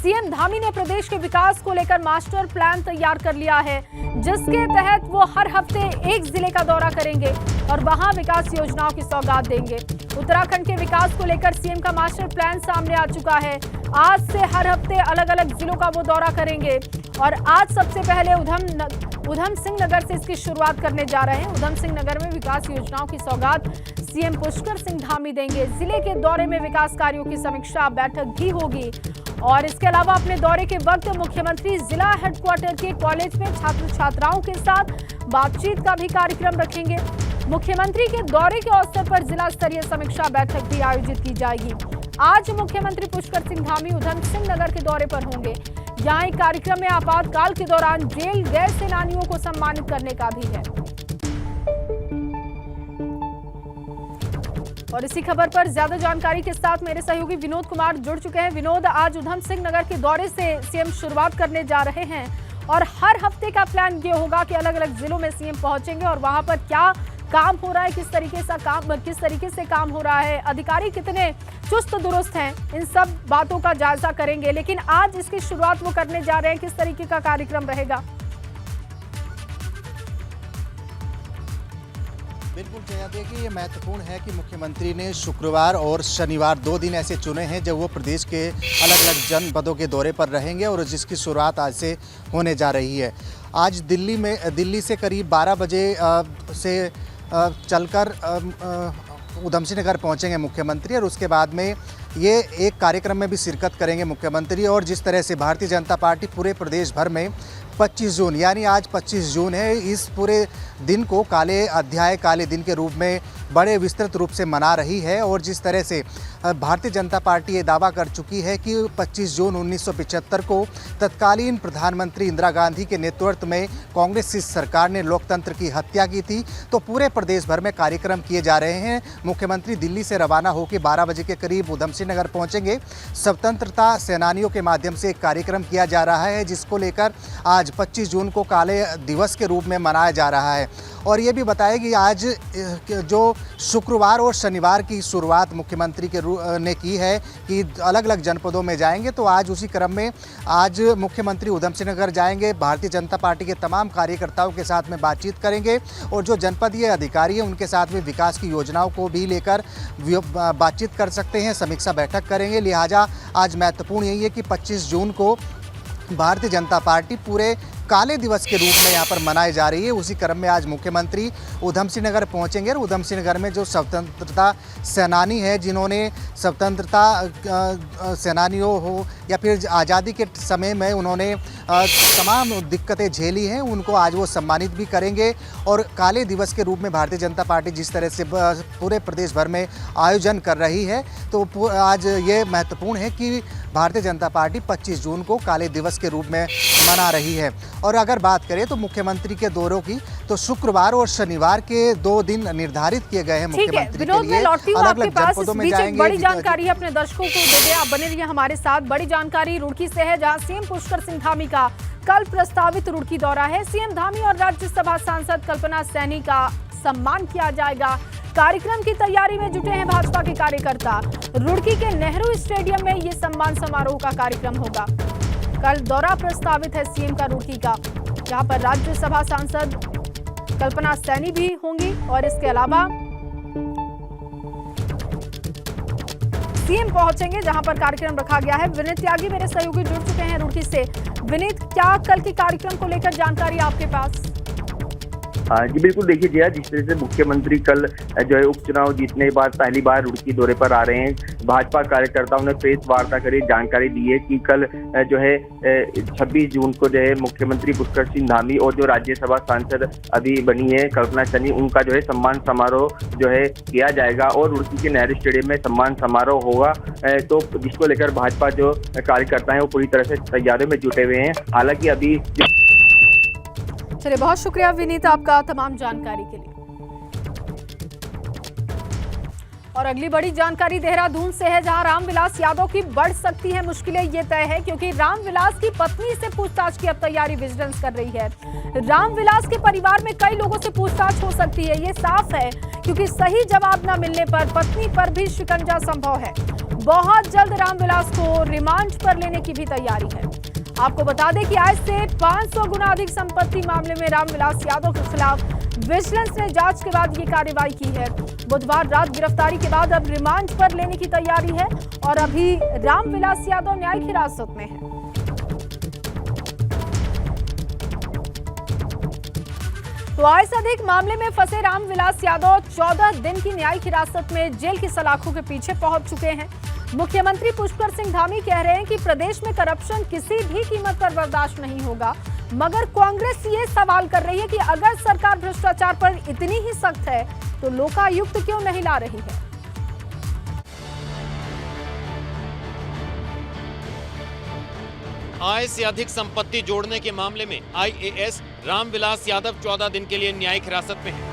CM Dhami ने प्रदेश के विकास को लेकर मास्टर प्लान तैयार कर लिया है, जिसके तहत वो हर हफ्ते एक जिले का दौरा करेंगे और वहां विकास योजनाओं की सौगात देंगे। उत्तराखंड के विकास को लेकर सीएम का मास्टर प्लान सामने आ चुका है। आज से हर हफ्ते अलग अलग जिलों का वो दौरा करेंगे और आज सबसे पहले उधम सिंह नगर से इसकी शुरुआत करने जा रहे हैं। उधम सिंह नगर में विकास योजनाओं की सौगात सीएम पुष्कर सिंह धामी देंगे। जिले के दौरे में विकास कार्यों की समीक्षा बैठक भी होगी और इसके अलावा अपने दौरे के वक्त मुख्यमंत्री जिला हेडक्वार्टर के कॉलेज में छात्र छात्राओं के साथ बातचीत का भी कार्यक्रम रखेंगे। मुख्यमंत्री के दौरे के अवसर पर जिला स्तरीय समीक्षा बैठक भी आयोजित की जाएगी। आज मुख्यमंत्री पुष्कर सिंह धामी उधम सिंह नगर के दौरे पर होंगे। यहाँ एक कार्यक्रम में आपातकाल के दौरान जेल गए सेनानियों को सम्मानित करने का भी है। और इसी खबर पर ज्यादा जानकारी के साथ मेरे सहयोगी विनोद कुमार जुड़ चुके हैं। विनोद, आज उधम सिंह नगर के दौरे से सीएम शुरुआत करने जा रहे हैं और हर हफ्ते का प्लान ये होगा कि अलग अलग जिलों में सीएम पहुंचेंगे और वहां पर क्या काम हो रहा है, किस तरीके से काम हो रहा है, अधिकारी कितने चुस्त दुरुस्त हैं, इन सब बातों का जायजा करेंगे। लेकिन आज इसकी शुरुआत वो करने जा रहे हैं, किस तरीके का कार्यक्रम रहेगा? बिल्कुल जया, देखिए ये महत्वपूर्ण है कि मुख्यमंत्री ने शुक्रवार और शनिवार 2 दिन ऐसे चुने हैं जब वो प्रदेश के अलग अलग जनपदों के दौरे पर रहेंगे और जिसकी शुरुआत आज से होने जा रही है। आज दिल्ली से करीब 12 बजे से चलकर उधम सिंह नगर पहुँचेंगे मुख्यमंत्री और उसके बाद में ये एक कार्यक्रम में भी शिरकत करेंगे मुख्यमंत्री। और जिस तरह से भारतीय जनता पार्टी पूरे प्रदेश भर में 25 जून यानी आज 25 जून है, इस पूरे दिन को काले दिन के रूप में बड़े विस्तृत रूप से मना रही है। और जिस तरह से भारतीय जनता पार्टी ये दावा कर चुकी है कि 25 जून 1975 को तत्कालीन प्रधानमंत्री इंदिरा गांधी के नेतृत्व में कांग्रेस की सरकार ने लोकतंत्र की हत्या की थी, तो पूरे प्रदेश भर में कार्यक्रम किए जा रहे हैं। मुख्यमंत्री दिल्ली से रवाना होकर 12 बजे के करीब उधम सिंह नगर पहुँचेंगे। स्वतंत्रता सेनानियों के माध्यम से एक कार्यक्रम किया जा रहा है जिसको लेकर आज 25 जून को काले दिवस के रूप में मनाया जा रहा है। और ये भी बताया कि आज जो शुक्रवार और शनिवार की शुरुआत मुख्यमंत्री ने की है कि अलग अलग जनपदों में जाएंगे, तो आज उसी क्रम में आज मुख्यमंत्री उधम सिंह नगर जाएंगे, भारतीय जनता पार्टी के तमाम कार्यकर्ताओं के साथ में बातचीत करेंगे और जो जनपदीय अधिकारी हैं उनके साथ में विकास की योजनाओं को भी लेकर बातचीत कर सकते हैं, समीक्षा बैठक करेंगे। लिहाजा आज महत्वपूर्ण यही है कि 25 जून को भारतीय जनता पार्टी पूरे काले दिवस के रूप में यहाँ पर मनाई जा रही है। उसी क्रम में आज मुख्यमंत्री उधम सिंह नगर पहुँचेंगे और उधम सिंह नगर में जो स्वतंत्रता सेनानी है, जिन्होंने स्वतंत्रता सेनानियों हो या फिर आज़ादी के समय में उन्होंने तमाम दिक्कतें झेली हैं, उनको आज वो सम्मानित भी करेंगे। और काले दिवस के रूप में भारतीय जनता पार्टी जिस तरह से पूरे प्रदेश भर में आयोजन कर रही है, तो आज ये महत्वपूर्ण है कि भारतीय जनता पार्टी 25 जून को काले दिवस के रूप में मना रही है। और अगर बात करें तो मुख्यमंत्री के दौरों की, तो शुक्रवार और शनिवार के 2 दिन निर्धारित किए गए हैं मुख्यमंत्री के लिए। अलग अलग जनपदों में जाएंगे। बड़ी जानकारी है अपने दर्शकों को दे दे, आप बने रहिए हमारे साथ। बड़ी जानकारी रुड़की से है, जहां सीएम पुष्कर सिंह धामी का कल प्रस्तावित रुड़की दौरा है। सीएम धामी और राज्यसभा सांसद कल्पना सैनी का सम्मान किया जाएगा। कार्यक्रम की तैयारी में जुटे हैं भाजपा के कार्यकर्ता। रुड़की के नेहरू स्टेडियम में ये सम्मान समारोह का कार्यक्रम होगा। कल दौरा प्रस्तावित है सीएम का रुड़की का, जहां पर राज्यसभा सांसद कल्पना सैनी भी होंगी और इसके अलावा सीएम पहुंचेंगे, जहां पर कार्यक्रम रखा गया है। विनीत त्यागी मेरे सहयोगी जुड़ चुके हैं रुड़की से। विनीत, क्या कल के कार्यक्रम को लेकर जानकारी आपके पास? जी बिल्कुल, देखिए जया, जिस तरह से मुख्यमंत्री कल जो है उपचुनाव जीतने के बाद पहली बार रुड़की दौरे पर आ रहे हैं, भाजपा कार्यकर्ताओं ने प्रेस वार्ता करी, जानकारी दी है कि कल जो है 26 जून को जो है मुख्यमंत्री पुष्कर सिंह धामी और जो राज्यसभा सांसद अभी बनी है कल्पना सैनी, उनका जो है सम्मान समारोह जो है किया जाएगा और रुड़की के नेहरू स्टेडियम में सम्मान समारोह होगा। तो जिसको लेकर भाजपा जो कार्यकर्ता है वो पूरी तरह से तैयारियों में जुटे हुए हैं। हालांकि अभी चलिए, बहुत शुक्रिया विनीत आपका तमाम जानकारी के लिए। और अगली बड़ी जानकारी देहरादून से है, जहां रामविलास यादव की बढ़ सकती है मुश्किलें, ये तय है क्योंकि रामविलास की पत्नी से पूछताछ की अब तैयारी विजिलेंस कर रही है। रामविलास के परिवार में कई लोगों से पूछताछ हो सकती है, ये साफ है, क्योंकि सही जवाब न मिलने पर पत्नी पर भी शिकंजा संभव है। बहुत जल्द रामविलास को रिमांड पर लेने की भी तैयारी है। आपको बता दें कि आज से 500 गुना अधिक संपत्ति मामले में रामविलास यादव के खिलाफ विजिलेंस ने जांच के बाद ये कार्रवाई की है। बुधवार रात गिरफ्तारी के बाद अब रिमांड पर लेने की तैयारी है और अभी रामविलास यादव न्यायिक हिरासत में है। तो आय से अधिक मामले में फंसे रामविलास यादव 14 दिन की न्यायिक हिरासत में जेल की सलाखों के पीछे पहुंच चुके हैं। मुख्यमंत्री पुष्कर सिंह धामी कह रहे हैं कि प्रदेश में करप्शन किसी भी कीमत पर बर्दाश्त नहीं होगा, मगर कांग्रेस ये सवाल कर रही है कि अगर सरकार भ्रष्टाचार पर इतनी ही सख्त है तो लोकायुक्त क्यों नहीं ला रही है। आय से अधिक संपत्ति जोड़ने के मामले में आईएएस रामविलास यादव 14 दिन के लिए न्यायिक हिरासत में है।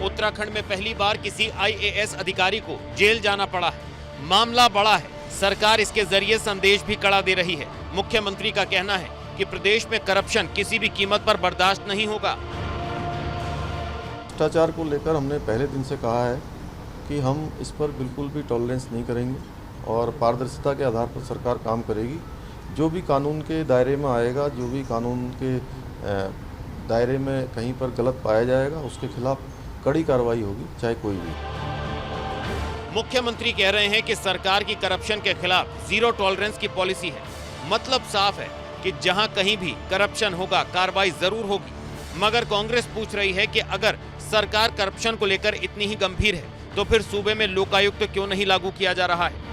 उत्तराखंड में पहली बार किसी आईएएस अधिकारी को जेल जाना पड़ा है। मामला बड़ा है, सरकार इसके जरिए संदेश भी कड़ा दे रही है। मुख्यमंत्री का कहना है कि प्रदेश में करप्शन किसी भी कीमत पर बर्दाश्त नहीं होगा। भ्रष्टाचार को लेकर हमने पहले दिन से कहा है कि हम इस पर बिल्कुल भी टॉलरेंस नहीं करेंगे और पारदर्शिता के आधार पर सरकार काम करेगी। जो भी कानून के दायरे में आएगा, जो भी कानून के दायरे में कहीं पर गलत पाया जाएगा, उसके खिलाफ कड़ी कार्रवाई होगी, चाहे कोई भी। मुख्यमंत्री कह रहे हैं कि सरकार की करप्शन के खिलाफ जीरो टॉलरेंस की पॉलिसी है। मतलब साफ है कि जहां कहीं भी करप्शन होगा, कार्रवाई जरूर होगी। मगर कांग्रेस पूछ रही है कि अगर सरकार करप्शन को लेकर इतनी ही गंभीर है तो फिर सूबे में लोकायुक्त क्यों नहीं लागू किया जा रहा है।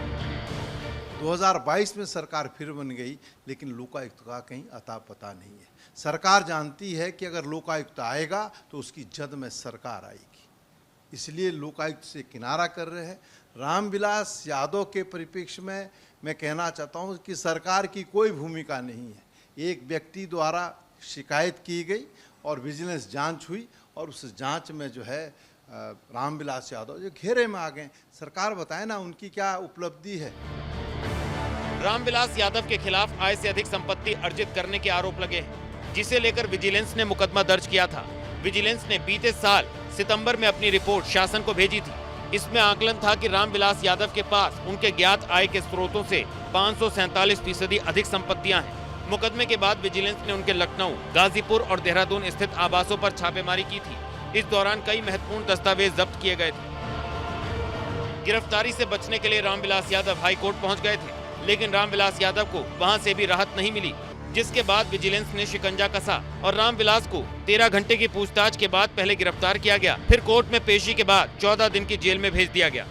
2022 में सरकार फिर बन गई, लेकिन लोकायुक्त का कहीं अता पता नहीं है। सरकार जानती है कि अगर लोकायुक्त आएगा तो उसकी जद में सरकार आएगी, इसलिए लोकायुक्त से किनारा कर रहे हैं। रामविलास यादव के परिप्रेक्ष्य में मैं कहना चाहता हूं कि सरकार की कोई भूमिका नहीं है। एक व्यक्ति द्वारा शिकायत की गई और विजिलेंस जांच हुई और उस जांच में जो है रामविलास यादव जो घेरे में आ गए। सरकार बताए ना उनकी क्या उपलब्धि है। रामविलास यादव के खिलाफ आय से अधिक संपत्ति अर्जित करने के आरोप लगे हैं, जिसे लेकर विजिलेंस ने मुकदमा दर्ज किया था। विजिलेंस ने बीते साल सितंबर में अपनी रिपोर्ट शासन को भेजी थी। इसमें आकलन था कि रामविलास यादव के पास उनके ज्ञात आय के स्रोतों से 547% अधिक संपत्तियां हैं। मुकदमे के बाद विजिलेंस ने उनके लखनऊ, गाजीपुर और देहरादून स्थित आवासों पर छापेमारी की थी। इस दौरान कई महत्वपूर्ण दस्तावेज जब्त किए गए थे। गिरफ्तारी से बचने के लिए रामविलास यादव हाई कोर्ट पहुंच गए थे, लेकिन रामविलास यादव को वहां से भी राहत नहीं मिली, जिसके बाद विजिलेंस ने शिकंजा कसा और रामविलास को 13 घंटे की पूछताछ के बाद पहले गिरफ्तार किया गया, फिर कोर्ट में पेशी के बाद 14 दिन की जेल में भेज दिया गया।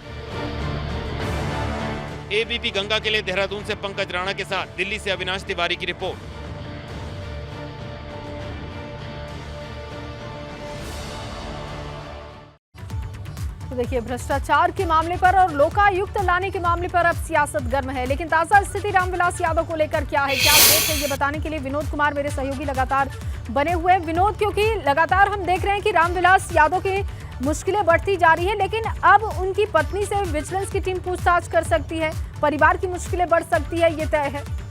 एबीपी गंगा के लिए देहरादून से पंकज राणा के साथ दिल्ली से अविनाश तिवारी की रिपोर्ट। तो देखिए, भ्रष्टाचार के मामले पर और लोकायुक्त लाने के मामले पर अब सियासत गर्म है, लेकिन ताजा स्थिति रामविलास यादव को लेकर क्या है, क्या सोच है, ये बताने के लिए विनोद कुमार मेरे सहयोगी लगातार बने हुए हैं। विनोद, क्योंकि लगातार हम देख रहे हैं कि रामविलास यादव की मुश्किलें बढ़ती जा रही है, लेकिन अब उनकी पत्नी से विजिलेंस की टीम पूछताछ कर सकती है, परिवार की मुश्किलें बढ़ सकती है, ये तय है।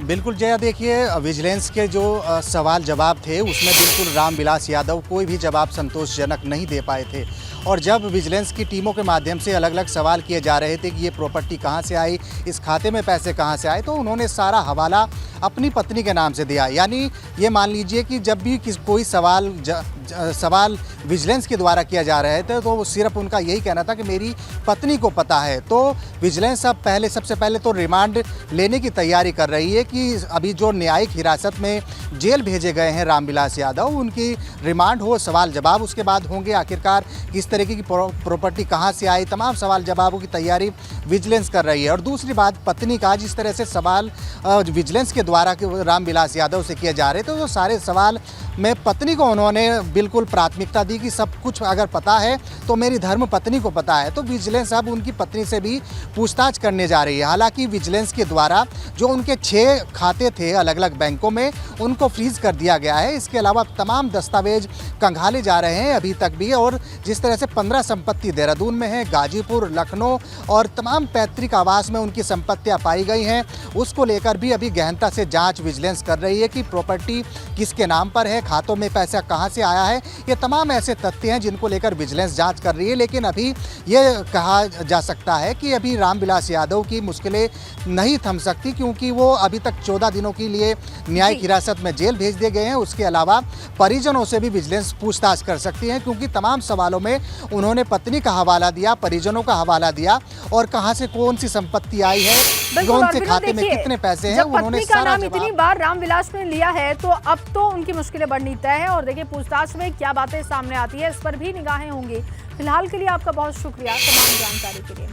बिल्कुल जया, देखिए विजिलेंस के जो सवाल जवाब थे उसमें बिल्कुल रामविलास यादव कोई भी जवाब संतोषजनक नहीं दे पाए थे। और जब विजिलेंस की टीमों के माध्यम से अलग अलग सवाल किए जा रहे थे कि ये प्रॉपर्टी कहाँ से आई, इस खाते में पैसे कहाँ से आए, तो उन्होंने सारा हवाला अपनी पत्नी के नाम से दिया। यानी ये मान लीजिए कि जब भी कोई सवाल विजिलेंस के द्वारा किया जा रहे थे तो सिर्फ उनका यही कहना था कि मेरी पत्नी को पता है। तो विजिलेंस अब सबसे पहले तो रिमांड लेने की तैयारी कर रही है कि अभी जो न्यायिक हिरासत में जेल भेजे गए हैं रामविलास यादव, उनकी रिमांड हो, सवाल जवाब उसके बाद होंगे। आखिरकार किस तरीके की प्रॉपर्टी कहाँ से आई, तमाम सवाल जवाबों की तैयारी विजिलेंस कर रही है। और दूसरी बात, पत्नी का जिस तरह से सवाल विजिलेंस के द्वारा रामविलास यादव से किए जा रहे थे, तो सारे सवाल में पत्नी को उन्होंने बिल्कुल प्राथमिकता दी कि सब कुछ अगर पता है तो मेरी धर्म पत्नी को पता है। तो विजिलेंस अब उनकी पत्नी से भी पूछताछ करने जा रही है। हालांकि विजिलेंस के द्वारा जो उनके 6 खाते थे अलग अलग बैंकों में, उनको फ्रीज कर दिया गया है। इसके अलावा तमाम दस्तावेज कंगाले जा रहे हैं अभी तक भी। और जिस तरह से से 15 संपत्ति देहरादून में है, गाजीपुर, लखनऊ और तमाम पैतृक आवास में उनकी संपत्तियां पाई गई हैं। उसको लेकर भी अभी गहनता से जांच विजिलेंस कर रही है कि प्रॉपर्टी किसके नाम पर है, खातों में पैसा कहां से आया है। ये तमाम ऐसे तथ्य हैं जिनको लेकर विजिलेंस जांच कर रही है। लेकिन अभी ये कहा जा सकता है कि अभी रामविलास यादव की मुश्किलें नहीं थम सकती, क्योंकि वो अभी तक 14 दिनों के लिए न्यायिक हिरासत में जेल भेज दिए गए हैं। उसके अलावा परिजनों से भी विजिलेंस पूछताछ कर सकती है, क्योंकि तमाम सवालों में उन्होंने पत्नी का हवाला दिया, परिजनों का हवाला दिया और कहां से कौन सी संपत्ति आई है, कौन से खाते में कितने पैसे हैं, उन्होंने पत्नी का सारा नाम इतनी बार रामविलास ने लिया है तो अब तो उनकी मुश्किलें बढ़नी तय है। और देखिए पूछताछ में क्या बातें सामने आती है, इस पर भी निगाहें होंगी। फिलहाल के लिए आपका बहुत शुक्रिया तमाम जानकारी के लिए।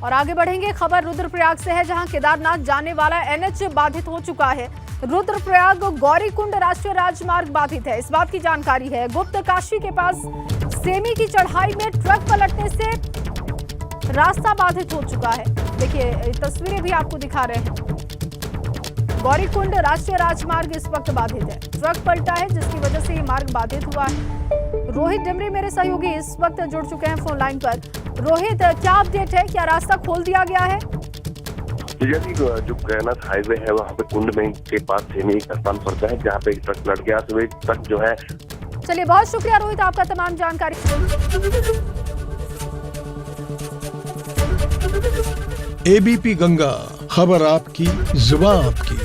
और आगे बढ़ेंगे, खबर रुद्रप्रयाग से है, जहां केदारनाथ जाने वाला एनएच बाधित हो चुका है। रुद्रप्रयाग गौरीकुंड राष्ट्रीय राजमार्ग बाधित है, इस बात की जानकारी है। गुप्त काशी के पास सेमी की चढ़ाई में ट्रक पलटने से रास्ता बाधित हो चुका है। देखिए तस्वीरें भी आपको दिखा रहे हैं। गौरीकुंड राष्ट्रीय राजमार्ग इस वक्त बाधित है, ट्रक पलटा है जिसकी वजह से ये मार्ग बाधित हुआ है। रोहित डिमरी मेरे सहयोगी इस वक्त जुड़ चुके हैं फोन लाइन पर। रोहित, क्या अपडेट है, क्या रास्ता खोल दिया गया है? जी, जो केदारनाथ हाईवे है वहाँ पे कुंड में के पास सेमी का स्थान पड़ता है, जहाँ पे एक ट्रक लड़ गया, तो एक ट्रक जो है। चलिए बहुत शुक्रिया रोहित आपका तमाम जानकारी। एबीपी गंगा, खबर आपकी, जुबान आपकी।